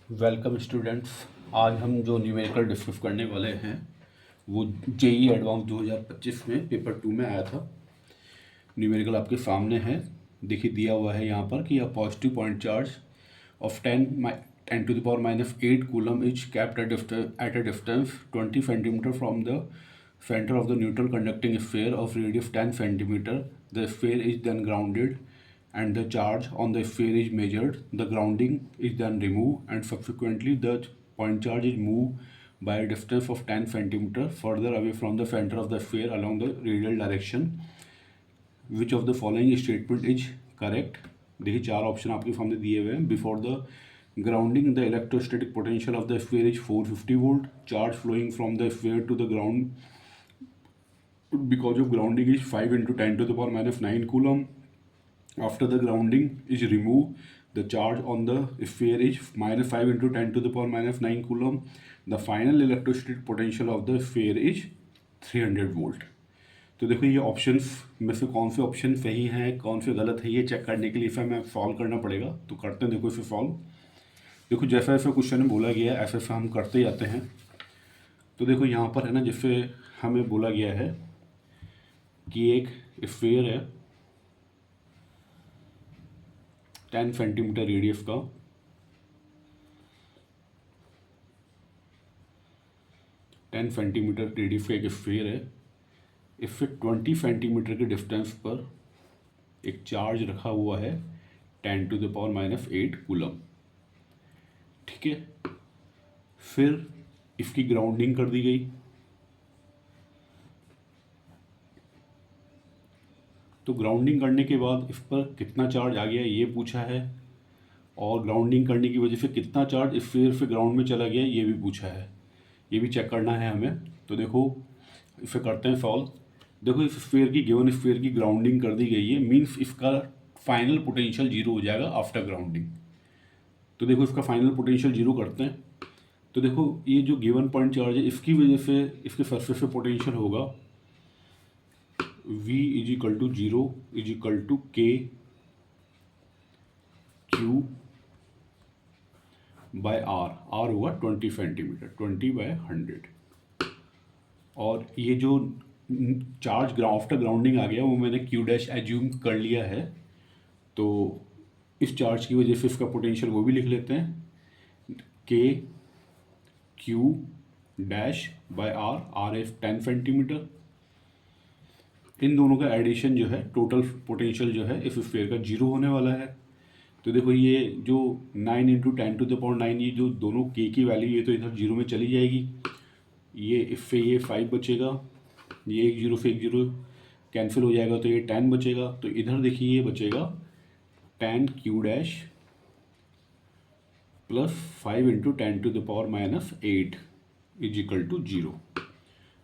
Welcome students. आज हम जो न्यूमेरिकल डिस्कस करने वाले हैं वो जेई एडवांस 2025 में पेपर 2 में आया था। न्यूमेरिकल आपके सामने है, देखिए दिया हुआ है यहाँ पर कि a positive point charge of 10 to the power -8 coulomb is kept at a distance 20 centimetre from the center of the neutral conducting sphere of radius 10 centimeter. The sphere is then grounded and the charge on the sphere is measured. The grounding is then removed and subsequently the point charge is moved by a distance of 10 centimeter further away from the center of the sphere along the radial direction. Which of the following statement is correct? देखिए चार option आपके सामने दिए हुए हैं। Before the grounding the electrostatic potential of the sphere is 450 volt. Charge flowing from the sphere to the ground because of grounding is 5 into 10 to the power -9 coulomb. After the grounding is removed, the charge on the sphere is -5 into 10 to the power -9 coulomb. The final electrostatic potential of the sphere is 300 volt. तो देखो ये options में से कौन से option सही हैं कौन से गलत है ये चेक करने के लिए इसे हमें सॉल्व करना पड़ेगा। तो करते हैं, देखो इसे सॉल्व। देखो जैसा जैसा क्वेश्चन में बोला गया है ऐसा ऐसा हम करते जाते हैं। तो देखो यहाँ पर है ना, जिससे हमें बोला गया है कि एक स्फीयर है 10 सेंटीमीटर रेडियस का, रेडियस का एक स्फीयर है। इससे 20 सेंटीमीटर के डिस्टेंस पर एक चार्ज रखा हुआ है 10⁻⁸ कूलम। ठीक है, फिर इसकी ग्राउंडिंग कर दी गई। तो ग्राउंडिंग करने के बाद इस पर कितना चार्ज आ गया ये पूछा है, और ग्राउंडिंग करने की वजह से कितना चार्ज इस स्फीयर से ग्राउंड में चला गया ये भी पूछा है। ये भी चेक करना है हमें। तो देखो इसे करते हैं सॉल्व। देखो इस स्फीयर की गिवन स्फीयर की ग्राउंडिंग कर दी गई है, मीन्स इसका फाइनल पोटेंशियल जीरो हो जाएगा आफ्टर ग्राउंडिंग। तो देखो इसका फाइनल पोटेंशियल जीरो करते हैं। तो देखो ये जो गिवन पॉइंट चार्ज है इसकी वजह से इसके सरफेस पे पोटेंशियल होगा V = 0 = K Q by R। R होगा 20 सेंटीमीटर, 20/100। और ये जो चार्ज आफ्टर ग्राउंडिंग आ गया वो मैंने Q' एज्यूम कर लिया है। तो इस चार्ज की वजह से इसका पोटेंशियल वो भी लिख लेते हैं, K Q' by R। R है 10 सेंटीमीटर। इन दोनों का एडिशन जो है टोटल पोटेंशियल जो है इस स्फीयर का जीरो होने वाला है। तो देखो ये जो 9 × 10⁻⁹ ये जो दोनों K की वैल्यू ये तो इधर जीरो में चली जाएगी। ये इससे ये 5 बचेगा, ये एक जीरो से एक जीरो कैंसिल हो जाएगा तो ये 10 बचेगा। तो इधर देखिए ये बचेगा 10Q' प्लस 5 × 10⁻⁸ = 0।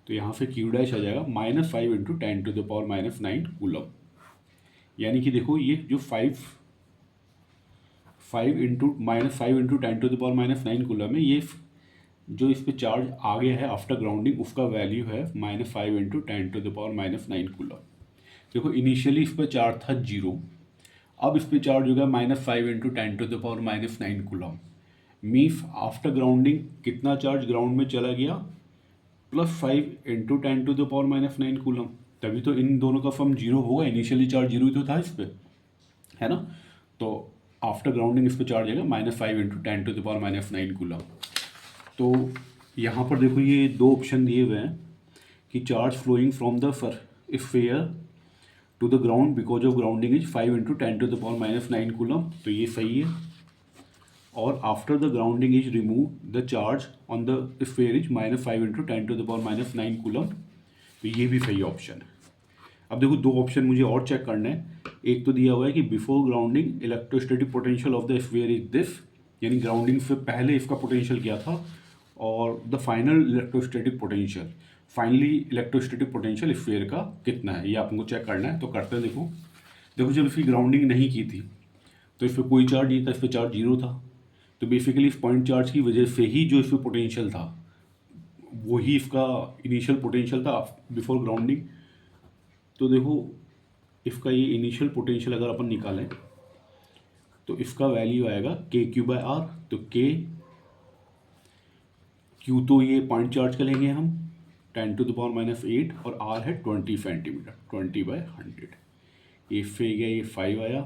तो यहाँ से Q' आ जाएगा -5 × 10⁻⁹ कूलम। यानी कि देखो ये जो 5 × -5 × 10⁻⁹ कूलम है, ये जो इस पे चार्ज आ गया है आफ्टर ग्राउंडिंग उसका वैल्यू है -5 × 10⁻⁹ कूलम। देखो इनिशियली इस पर चार्ज था 0, अब इस पे चार्ज होगा -5 × 10⁻⁹ कूलम। मीन्स आफ्टर ग्राउंडिंग कितना चार्ज ग्राउंड में चला गया, +5 × 10⁻⁹ कूलम। तभी तो इन दोनों का सम जीरो होगा। इनिशियली चार्ज जीरो ही तो था इस पे, है ना। तो आफ्टर ग्राउंडिंग इस पे चार्ज आएगा -5 × 10⁻⁹ कूलम। तो यहाँ पर देखो ये दो ऑप्शन दिए हुए हैं कि charge flowing from the sphere to the ground because of grounding is 5 × 10⁻⁹ coulomb, तो ये सही है। और after the grounding is remove the charge on the sphere is -5 × 10⁻⁹ coulomb, तो ये भी सही ऑप्शन है। अब देखो दो ऑप्शन मुझे और चेक करना है। एक तो दिया हुआ है कि before grounding electrostatic potential of the sphere is this, यानी ग्राउंडिंग से पहले इसका पोटेंशियल क्या था, और the final electrostatic potential, finally electrostatic potential sphere का कितना है, ये आपको चेक करना है। तो करते हैं। देखो जब इसकी ग्राउंडिंग नहीं की थी तो इस पर कोई चार्ज नहीं था, इस पर चार्ज जीरो था। तो बेसिकली इस पॉइंट चार्ज की वजह से ही जो इस पर पोटेंशियल था वही इसका इनिशियल पोटेंशियल था बिफोर ग्राउंडिंग। तो देखो इसका ये इनिशियल पोटेंशियल अगर अपन निकालें तो इसका वैल्यू आएगा KQ/R। तो K क्यू तो ये पॉइंट चार्ज का लेंगे हम 10⁻⁸ और आर है 20 सेंटीमीटर, 20/100। ये फे गया, ये 5 आया,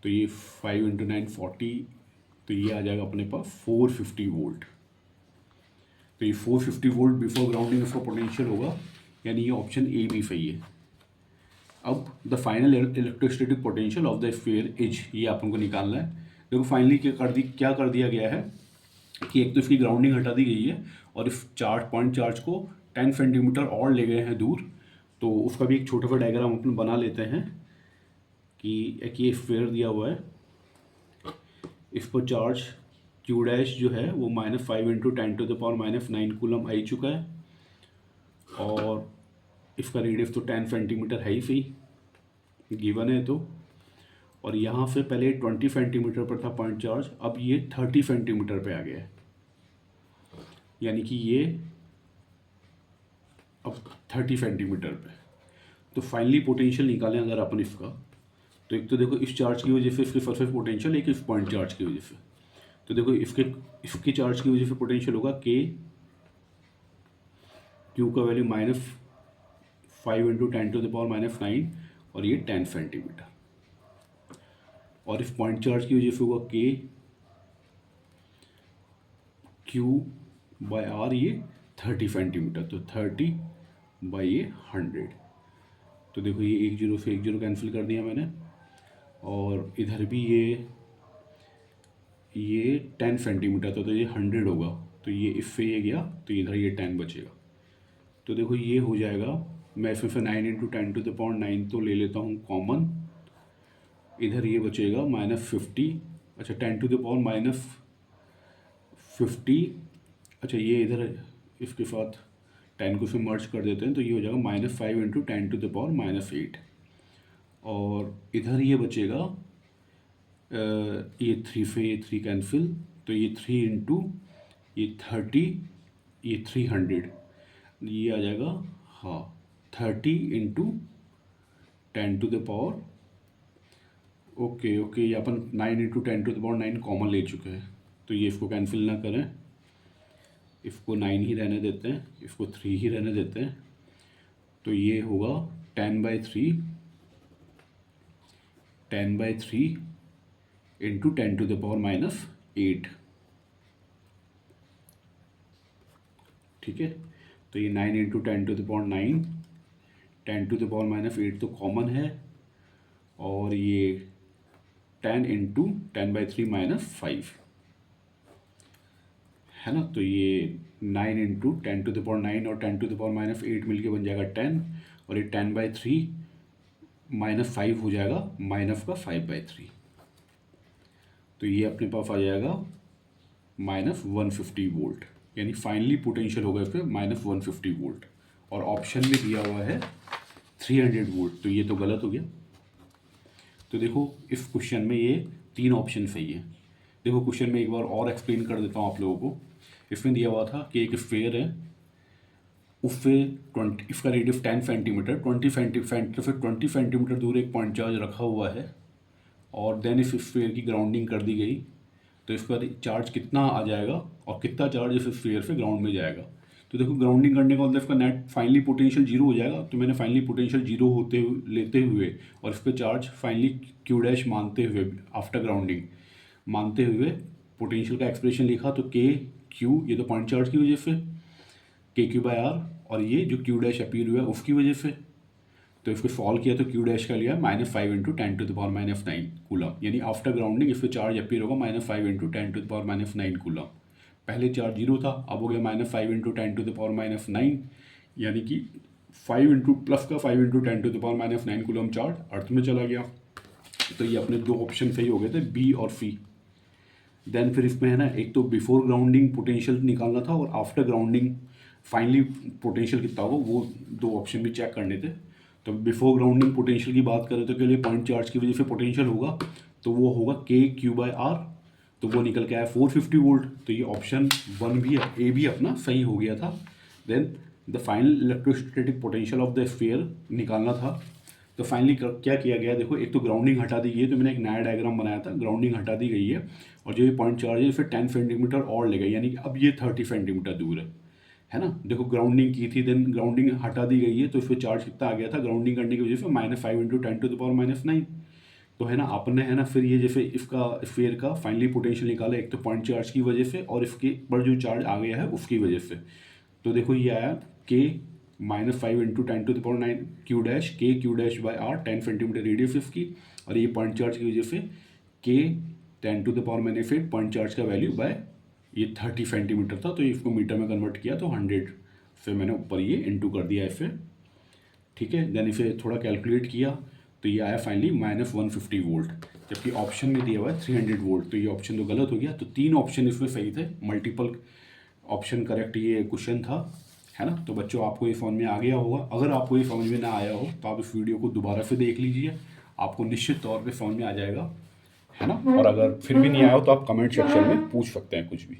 तो ये 5 × 9 40, तो ये आ जाएगा अपने पास 450 वोल्ट। तो ये 450 वोल्ट बिफोर ग्राउंडिंग इसका पोटेंशियल होगा, यानी ये ऑप्शन ए भी सही है। अब the final electrostatic potential of the sphere is, ये आप लोगों को निकालना है। देखो फाइनली क्या कर दिया गया है कि एक तो इसकी ग्राउंडिंग हटा दी गई है और इस पॉइंट चार्ज को 10 सेंटीमीटर और ले गए हैं दूर। तो उसका भी एक छोटा सा डायग्राम अपन बना लेते हैं कि एक ये स्फीयर दिया हुआ है, इस पर चार्ज क्यू डैश जो है वो -5 × 10⁻⁹ कूलम आ चुका है, और इसका रेडियस तो 10 सेंटीमीटर है ही सही, गिवन है तो। और यहाँ से पहले 20 सेंटीमीटर पर था पॉइंट चार्ज, अब ये 30 सेंटीमीटर पे आ गया है, यानी कि ये अब 30 सेंटीमीटर पे। तो फाइनली पोटेंशियल निकालें अगर अपन इसका, तो एक तो देखो इस चार्ज की वजह से इसकी सरफेस पोटेंशियल, एक इस पॉइंट चार्ज की वजह से। तो देखो इसके चार्ज की वजह से पोटेंशियल होगा के, क्यू का वैल्यू -5 × 10⁻⁹ और ये 10 सेंटीमीटर। और इस पॉइंट चार्ज की वजह से होगा के Q/R, ये 30 सेंटीमीटर, तो 30/100। तो देखो ये 1 0 से 1 0 कैंसिल कर दिया मैंने, और इधर भी ये 10 सेंटीमीटर था, तो ये 100 होगा, तो ये इससे ये गया, तो इधर ये 10 बचेगा। तो देखो ये हो जाएगा, मैं इसमें से 9 × 10⁹ तो ले लेता हूँ कॉमन, इधर ये बचेगा -50, अच्छा 10⁻⁻50, अच्छा ये इधर इसके साथ 10 को फिर मर्ज कर देते हैं, तो ये हो जाएगा -5 × 10⁻⁸। और इधर ये बचेगा, ये 3 से ये 3 कैंसिल, तो ये 3 × ये 30, ये 300, ये आ जाएगा, हाँ 30 × 10⁻, ओके ये अपन 9 × 10⁻9 कॉमन ले चुके हैं, तो ये इसको कैंसिल ना करें, इसको 9 ही रहने देते हैं, इसको 3 ही रहने देते हैं। तो ये होगा 10/3 × 10⁻⁸, ठीक है। तो ये 9 × 10⁻9, 10⁻⁸ तो कॉमन है, और ये 10 × 10/3 - 5 है ना। तो ये 9 × 10⁻9 और 10⁻8 मिलके बन जाएगा 10, और ये 10/3 - 5 हो जाएगा -5/3, तो ये अपने पास आ जाएगा -150 वोल्ट, यानी फाइनली पोटेंशियल होगा इसका -150 वोल्ट। और ऑप्शन में दिया हुआ है 300 वोल्ट, तो ये तो गलत हो गया। तो देखो इस क्वेश्चन में ये 3 ऑप्शन सही है। देखो क्वेश्चन में एक बार और एक्सप्लेन कर देता हूँ आप लोगों को। इसमें दिया हुआ था कि एक स्फीयर है, उससे इसका रेडियस 10 सेंटीमीटर, 20 सेंटीमीटर दूर एक पॉइंट चार्ज रखा हुआ है, और देन इस स्फीयर की ग्राउंडिंग कर दी गई, तो इसका चार्ज कितना आ जाएगा और कितना चार्ज इस स्फीयर से ग्राउंड में जाएगा। तो देखो ग्राउंडिंग करने का मतलब इसका नेट फाइनली पोटेंशियल 0 हो जाएगा। तो मैंने फाइनली पोटेंशियल 0 होते हुए लेते हुए और इस पर चार्ज फाइनली Q' मानते हुए, आफ्टर ग्राउंडिंग मानते हुए पोटेंशियल का एक्सप्रेशन लिखा। तो KQ, ये तो पॉइंट चार्ज की वजह से, KQ/R, और ये जो Q' अपीयर हुआ है उसकी वजह से। तो इसको सॉल्व किया तो Q' का लिया -5 × 10⁻⁹ कूलम, यानी आफ्टर ग्राउंडिंग इस पर चार्ज अपीयर होगा -5 × 10⁻⁹ कूलम। पहले चार्ज 0 था, अब हो गया -5 × 10⁻⁹, यानी कि 5 × 10⁻⁹ कूलम चार्ज अर्थ में चला गया। तो ये अपने 2 ऑप्शन सही हो गए थे, बी और सी। देन फिर इसमें है ना, एक तो बिफोर ग्राउंडिंग पोटेंशियल निकालना था और आफ्टर ग्राउंडिंग फाइनली पोटेंशियल कितना होगा, वो 2 ऑप्शन भी चेक करने थे। तो बिफोर ग्राउंडिंग पोटेंशियल की बात करें तो के लिए पॉइंट चार्ज की वजह से पोटेंशियल होगा, तो वो होगा KQ/R, तो वो निकल के आया 450 वोल्ट। तो ये ऑप्शन 1 भी, ए भी अपना सही हो गया था। Then the final electrostatic potential of the sphere निकालना था, तो फाइनली क्या किया गया, देखो एक तो ग्राउंडिंग हटा दी गई है, तो मैंने एक नया डायग्राम बनाया था, ग्राउंडिंग हटा दी गई है और जो ये पॉइंट चार्ज है फिर 10 सेंटीमीटर और लेगा, यानी कि अब ये 30 सेंटीमीटर दूर है ना। देखो ग्राउंडिंग की थी, देन ग्राउंडिंग हटा दी गई है, तो इस पर चार्ज कितना आ गया था ग्राउंडिंग करने की वजह से, -5 × 10⁻⁹ तो है ना आपने है ना फिर ये जैसे इसका स्फीयर का फाइनली पोटेंशियल निकाला, एक तो पॉइंट चार्ज की वजह से और इसके पर जो चार्ज आ गया है उसकी वजह से। तो देखो ये आया k -5 × 10⁹ Q dash k Q dash by r 10 centimetre radius इसकी, और ये पॉइंट चार्ज की वजह से k 10⁻⁸ पॉइंट चार्ज का वैल्यू बाय ये 30 सेंटीमीटर था, तो इसको मीटर में कन्वर्ट किया तो 100 से मैंने ऊपर ये इंटू कर दिया इसे, ठीक है। देन इसे थोड़ा कैलकुलेट किया तो ये आया फाइनली -150 वोल्ट, जबकि ऑप्शन में दिया हुआ है 300 वोल्ट, तो ये ऑप्शन तो गलत हो गया। तो 3 ऑप्शन इसमें सही थे, मल्टीपल ऑप्शन करेक्ट ये क्वेश्चन था, है ना। तो बच्चों आपको ये समझ में आ गया होगा, अगर आपको ये समझ में ना आया हो तो आप इस वीडियो को दोबारा से देख लीजिए, आपको निश्चित तौर पे समझ में आ जाएगा, है ना। और अगर फिर भी नहीं आया हो तो आप कमेंट सेक्शन में पूछ सकते हैं कुछ भी।